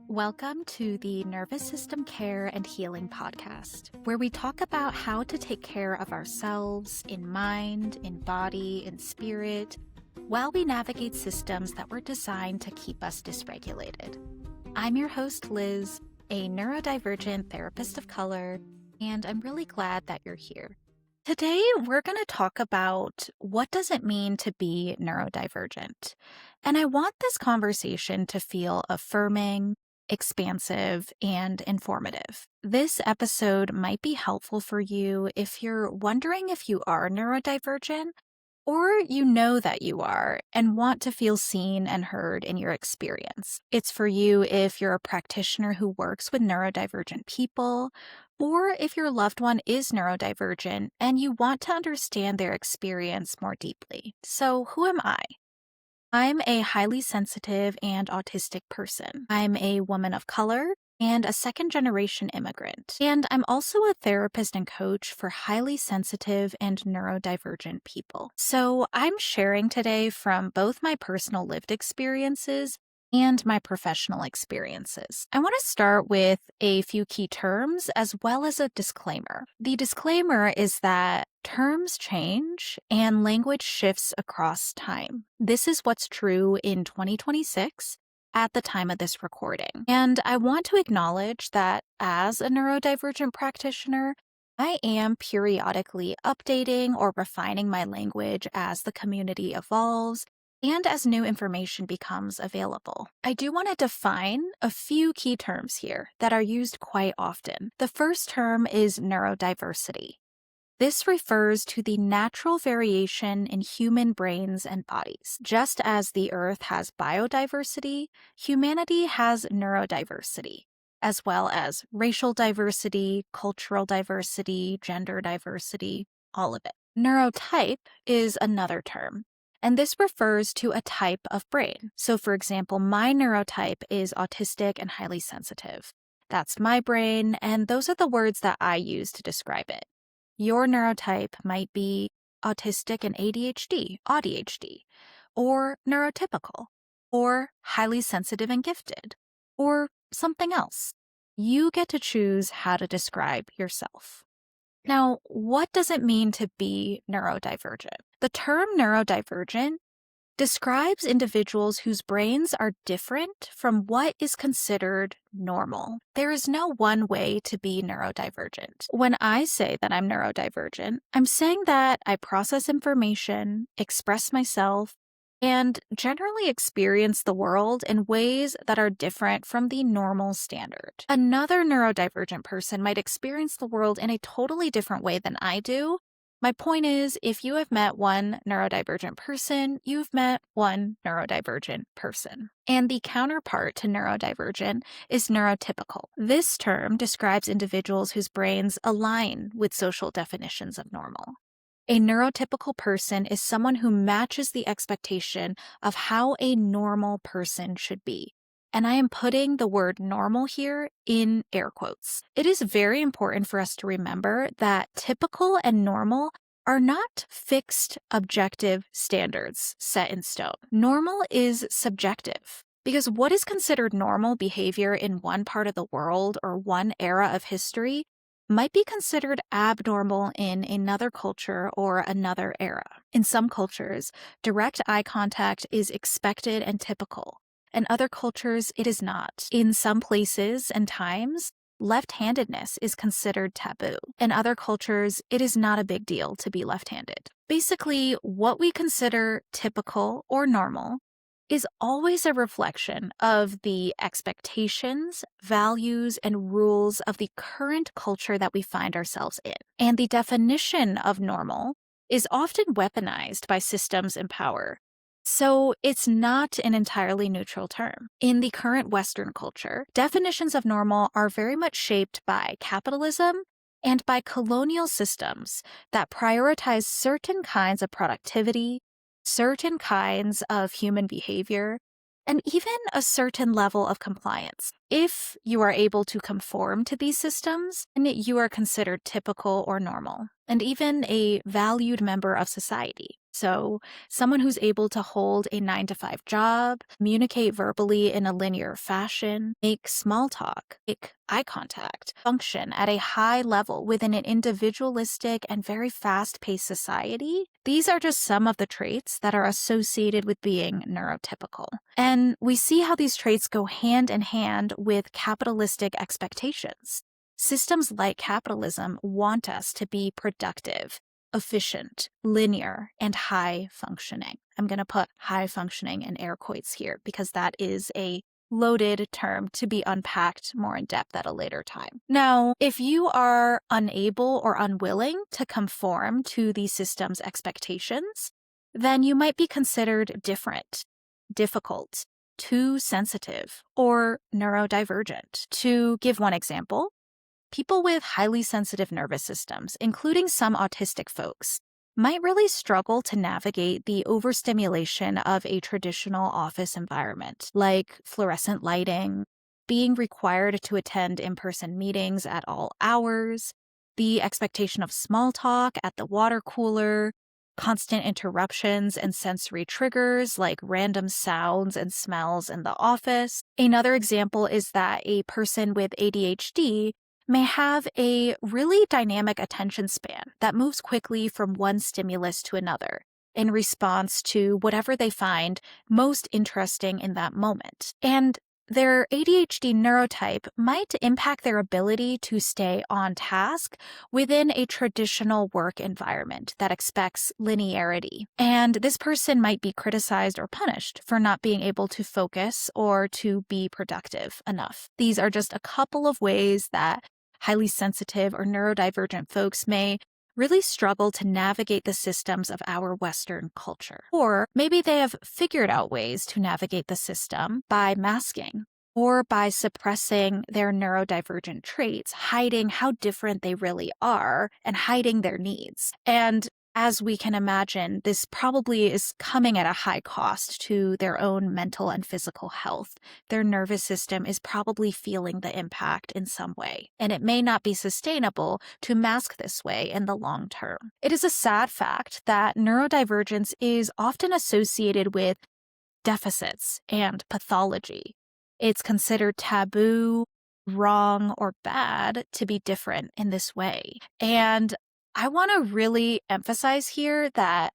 Welcome to the Nervous System Care and Healing Podcast, where we talk about how to take care of ourselves in mind, in body, in spirit, while we navigate systems that were designed to keep us dysregulated. I'm your host, Liz, a neurodivergent therapist of color, and I'm really glad that you're here. Today, we're going to talk about what does it mean to be neurodivergent. And I want this conversation to feel affirming, expansive, and informative. This episode might be helpful for you if you're wondering if you are neurodivergent, or you know that you are and want to feel seen and heard in your experience. It's for you if you're a practitioner who works with neurodivergent people, or if your loved one is neurodivergent and you want to understand their experience more deeply. So, who am I? I'm a highly sensitive and autistic person. I'm a woman of color and a second-generation immigrant. And I'm also a therapist and coach for highly sensitive and neurodivergent people. So I'm sharing today from both my personal lived experiences and my professional experiences. I want to start with a few key terms as well as a disclaimer. The disclaimer is that terms change and language shifts across time. This is what's true in 2026 at the time of this recording. And I want to acknowledge that as a neurodivergent practitioner, I am periodically updating or refining my language as the community evolves and as new information becomes available. I do want to define a few key terms here that are used quite often. The first term is neurodiversity. This refers to the natural variation in human brains and bodies. Just as the Earth has biodiversity, humanity has neurodiversity, as well as racial diversity, cultural diversity, gender diversity, all of it. Neurotype is another term, and this refers to a type of brain. So, for example, my neurotype is autistic and highly sensitive. That's my brain, and those are the words that I use to describe it. Your neurotype might be autistic and ADHD, or neurotypical, or highly sensitive and gifted, or something else. You get to choose how to describe yourself. Now, what does it mean to be neurodivergent? The term neurodivergent describes individuals whose brains are different from what is considered normal. There is no one way to be neurodivergent. When I say that I'm neurodivergent, I'm saying that I process information, express myself, and generally experience the world in ways that are different from the normal standard. Another neurodivergent person might experience the world in a totally different way than I do. My point is, if you have met one neurodivergent person, you've met one neurodivergent person. And the counterpart to neurodivergent is neurotypical. This term describes individuals whose brains align with social definitions of normal. A neurotypical person is someone who matches the expectation of how a normal person should be. And I am putting the word normal here in air quotes. It is very important for us to remember that typical and normal are not fixed objective standards set in stone. Normal is subjective because what is considered normal behavior in one part of the world or one era of history might be considered abnormal in another culture or another era. In some cultures, direct eye contact is expected and typical. In other cultures, it is not. In some places and times, left-handedness is considered taboo. In other cultures, it is not a big deal to be left-handed. Basically, what we consider typical or normal is always a reflection of the expectations, values, and rules of the current culture that we find ourselves in. And the definition of normal is often weaponized by systems in power. So it's not an entirely neutral term. In the current Western culture, definitions of normal are very much shaped by capitalism and by colonial systems that prioritize certain kinds of productivity, certain kinds of human behavior, and even a certain level of compliance. If you are able to conform to these systems, then you are considered typical or normal, and even a valued member of society. So, someone who's able to hold a 9 to 5 job, communicate verbally in a linear fashion, make small talk, make eye contact, function at a high level within an individualistic and very fast paced society. These are just some of the traits that are associated with being neurotypical. And we see how these traits go hand in hand with capitalistic expectations. Systems like capitalism want us to be productive, efficient, linear, and high functioning. I'm going to put high functioning in air quotes here because that is a loaded term to be unpacked more in depth at a later time. Now, if you are unable or unwilling to conform to the system's expectations, then you might be considered different, difficult, too sensitive, or neurodivergent. To give one example, people with highly sensitive nervous systems, including some autistic folks, might really struggle to navigate the overstimulation of a traditional office environment, like fluorescent lighting, being required to attend in-person meetings at all hours, the expectation of small talk at the water cooler, constant interruptions and sensory triggers like random sounds and smells in the office. Another example is that a person with ADHD may have a really dynamic attention span that moves quickly from one stimulus to another in response to whatever they find most interesting in that moment. And their ADHD neurotype might impact their ability to stay on task within a traditional work environment that expects linearity. And this person might be criticized or punished for not being able to focus or to be productive enough. These are just a couple of ways that highly sensitive or neurodivergent folks may really struggle to navigate the systems of our Western culture. Or maybe they have figured out ways to navigate the system by masking or by suppressing their neurodivergent traits, hiding how different they really are and hiding their needs. And as we can imagine, this probably is coming at a high cost to their own mental and physical health. Their nervous system is probably feeling the impact in some way, and it may not be sustainable to mask this way in the long term. It is a sad fact that neurodivergence is often associated with deficits and pathology. It's considered taboo, wrong, or bad to be different in this way. And I want to really emphasize here that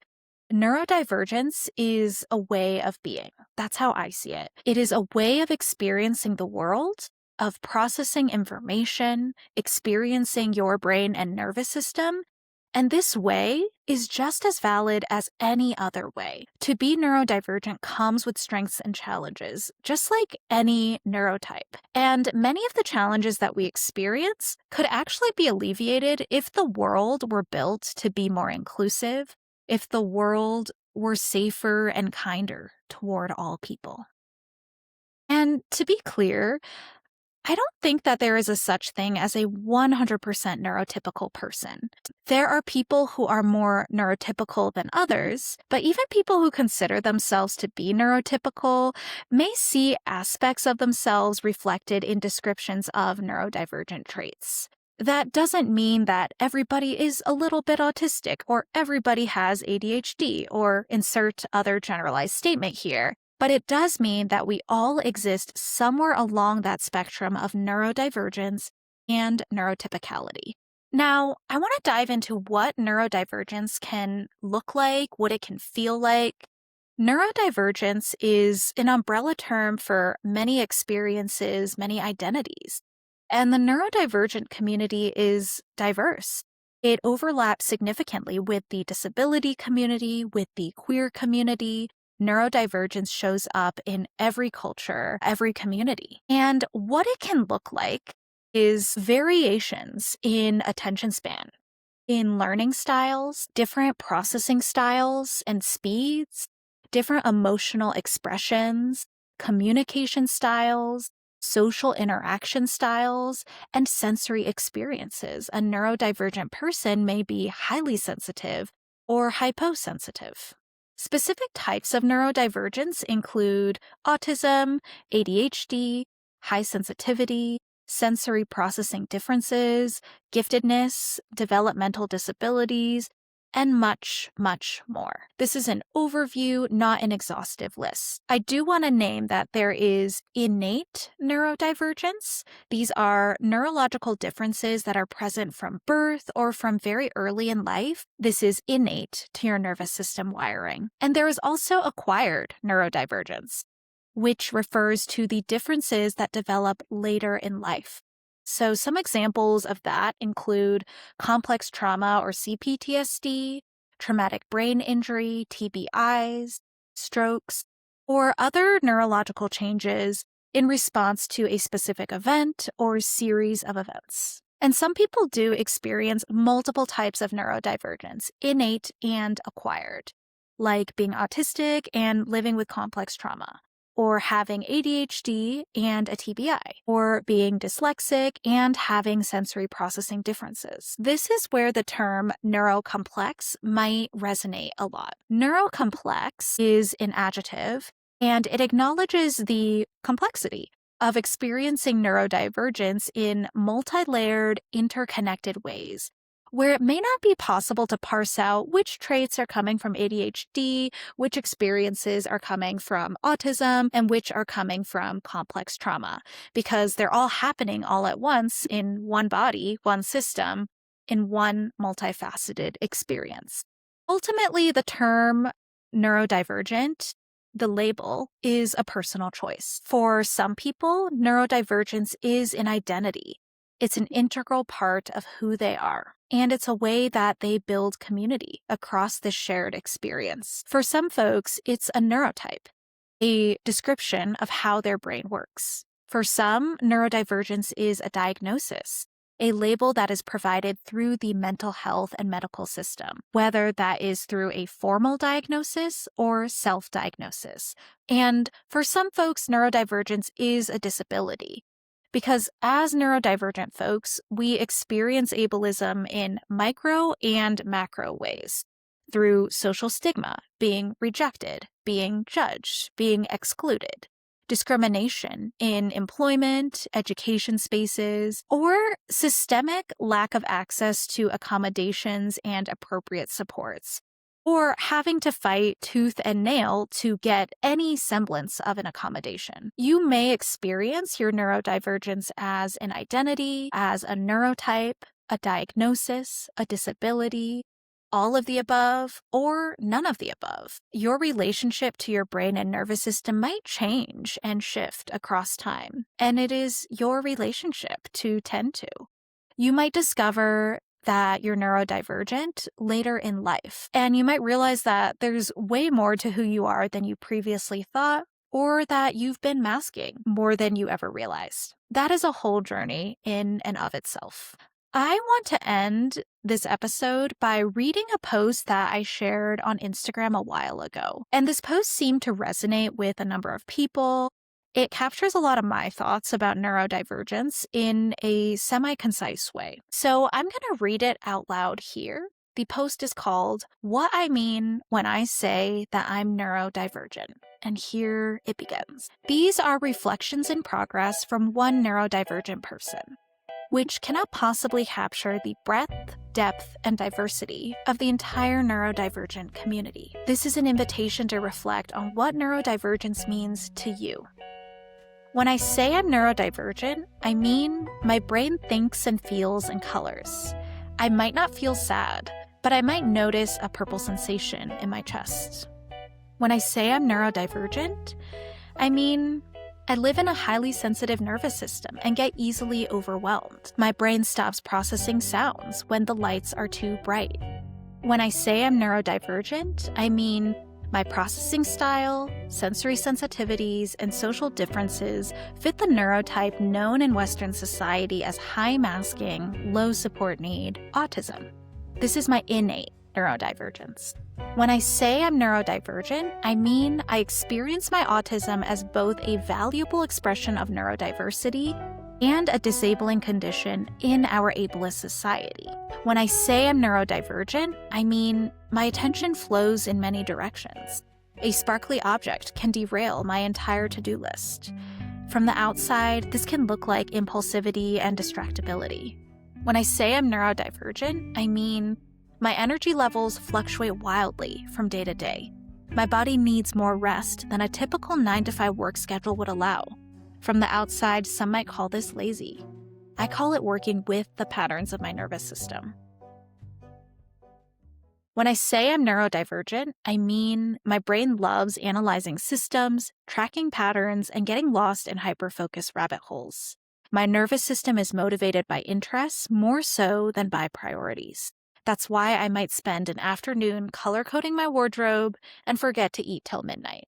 neurodivergence is a way of being. That's how I see it. It is a way of experiencing the world, of processing information, experiencing your brain and nervous system. And this way is just as valid as any other way. To be neurodivergent comes with strengths and challenges, just like any neurotype. And many of the challenges that we experience could actually be alleviated if the world were built to be more inclusive, if the world were safer and kinder toward all people. And to be clear, I don't think that there is a such thing as a 100% neurotypical person. There are people who are more neurotypical than others, but even people who consider themselves to be neurotypical may see aspects of themselves reflected in descriptions of neurodivergent traits. That doesn't mean that everybody is a little bit autistic or everybody has ADHD or insert other generalized statement here. But it does mean that we all exist somewhere along that spectrum of neurodivergence and neurotypicality. Now, I want to dive into what neurodivergence can look like, what it can feel like. Neurodivergence is an umbrella term for many experiences, many identities. And the neurodivergent community is diverse. It overlaps significantly with the disability community, with the queer community. Neurodivergence shows up in every culture, every community. And what it can look like is variations in attention span, in learning styles, different processing styles and speeds, different emotional expressions, communication styles, social interaction styles, and sensory experiences. A neurodivergent person may be highly sensitive or hyposensitive. Specific types of neurodivergence include autism, ADHD, high sensitivity, sensory processing differences, giftedness, developmental disabilities, and much, much more. This is an overview, not an exhaustive list. I do want to name that there is innate neurodivergence. These are neurological differences that are present from birth or from very early in life. This is innate to your nervous system wiring. And there is also acquired neurodivergence, which refers to the differences that develop later in life. So some examples of that include complex trauma or CPTSD, traumatic brain injury, TBIs, strokes, or other neurological changes in response to a specific event or series of events. And some people do experience multiple types of neurodivergence, innate and acquired, like being autistic and living with complex trauma, or having ADHD and a TBI, or being dyslexic and having sensory processing differences. This is where the term neurocomplex might resonate a lot. Neurocomplex is an adjective, and it acknowledges the complexity of experiencing neurodivergence in multi-layered, interconnected ways, where it may not be possible to parse out which traits are coming from ADHD, which experiences are coming from autism, and which are coming from complex trauma, because they're all happening all at once in one body, one system, in one multifaceted experience. Ultimately, the term neurodivergent, the label, is a personal choice. For some people, neurodivergence is an identity. It's an integral part of who they are, and it's a way that they build community across this shared experience. For some folks, it's a neurotype, a description of how their brain works. For some, neurodivergence is a diagnosis, a label that is provided through the mental health and medical system, whether that is through a formal diagnosis or self-diagnosis. And for some folks, neurodivergence is a disability, because as neurodivergent folks, we experience ableism in micro and macro ways, through social stigma, being rejected, being judged, being excluded, discrimination in employment, education spaces, or systemic lack of access to accommodations and appropriate supports, or having to fight tooth and nail to get any semblance of an accommodation. You may experience your neurodivergence as an identity, as a neurotype, a diagnosis, a disability, all of the above, or none of the above. Your relationship to your brain and nervous system might change and shift across time, and it is your relationship to tend to. You might discover that you're neurodivergent later in life, and you might realize that there's way more to who you are than you previously thought, or that you've been masking more than you ever realized. That is a whole journey in and of itself. I want to end this episode by reading a post that I shared on Instagram a while ago, and this post seemed to resonate with a number of people. It captures a lot of my thoughts about neurodivergence in a semi-concise way. So I'm going to read it out loud here. The post is called "What I Mean When I Say That I'm Neurodivergent." And here it begins. These are reflections in progress from one neurodivergent person, which cannot possibly capture the breadth, depth, and diversity of the entire neurodivergent community. This is an invitation to reflect on what neurodivergence means to you. When I say I'm neurodivergent, I mean my brain thinks and feels in colors. I might not feel sad, but I might notice a purple sensation in my chest. When I say I'm neurodivergent, I mean I live in a highly sensitive nervous system and get easily overwhelmed. My brain stops processing sounds when the lights are too bright. When I say I'm neurodivergent, I mean my processing style, sensory sensitivities, and social differences fit the neurotype known in Western society as high masking, low support need, autism. This is my innate neurodivergence. When I say I'm neurodivergent, I mean I experience my autism as both a valuable expression of neurodiversity and a disabling condition in our ableist society. When I say I'm neurodivergent, I mean my attention flows in many directions. A sparkly object can derail my entire to-do list. From the outside, this can look like impulsivity and distractibility. When I say I'm neurodivergent, I mean My energy levels fluctuate wildly from day to day. My body needs more rest than a typical 9-to-5 work schedule would allow. From the outside, some might call this lazy. I call it working with the patterns of my nervous system. When I say I'm neurodivergent, I mean my brain loves analyzing systems, tracking patterns, and getting lost in hyper-focused rabbit holes. My nervous system is motivated by interests more so than by priorities. That's why I might spend an afternoon color-coding my wardrobe and forget to eat till midnight.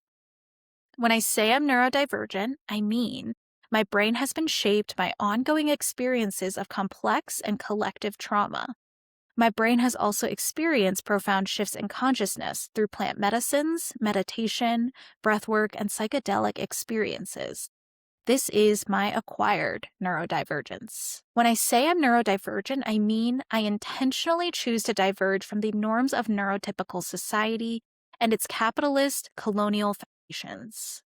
When I say I'm neurodivergent, I mean my brain has been shaped by ongoing experiences of complex and collective trauma. My brain has also experienced profound shifts in consciousness through plant medicines, meditation, breathwork, and psychedelic experiences. This is my acquired neurodivergence. When I say I'm neurodivergent, I mean I intentionally choose to diverge from the norms of neurotypical society and its capitalist colonial foundations.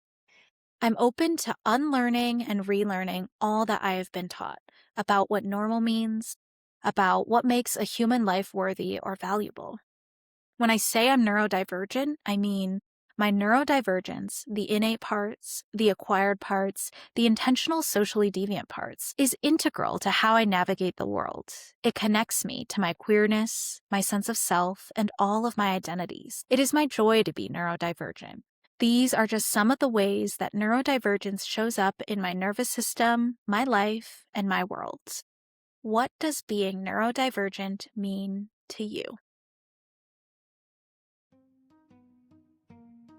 I'm open to unlearning and relearning all that I have been taught about what normal means, about what makes a human life worthy or valuable. When I say I'm neurodivergent, I mean my neurodivergence, the innate parts, the acquired parts, the intentional socially deviant parts, is integral to how I navigate the world. It connects me to my queerness, my sense of self, and all of my identities. It is my joy to be neurodivergent. These are just some of the ways that neurodivergence shows up in my nervous system, my life, and my world. What does being neurodivergent mean to you?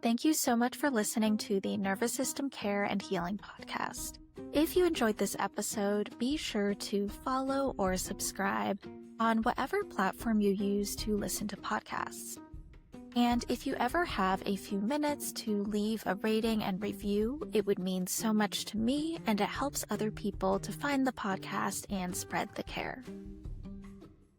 Thank you so much for listening to the Nervous System Care and Healing podcast. If you enjoyed this episode, be sure to follow or subscribe on whatever platform you use to listen to podcasts. And if you ever have a few minutes to leave a rating and review, it would mean so much to me, and it helps other people to find the podcast and spread the care.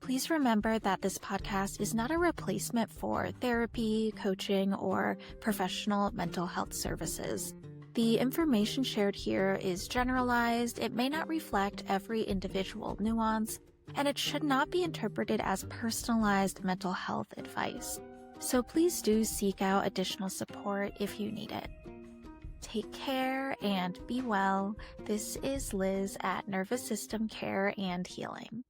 Please remember that this podcast is not a replacement for therapy, coaching, or professional mental health services. The information shared here is generalized, it may not reflect every individual nuance, and it should not be interpreted as personalized mental health advice. So please do seek out additional support if you need it. Take care and be well. This is Liz at Nervous System Care and Healing.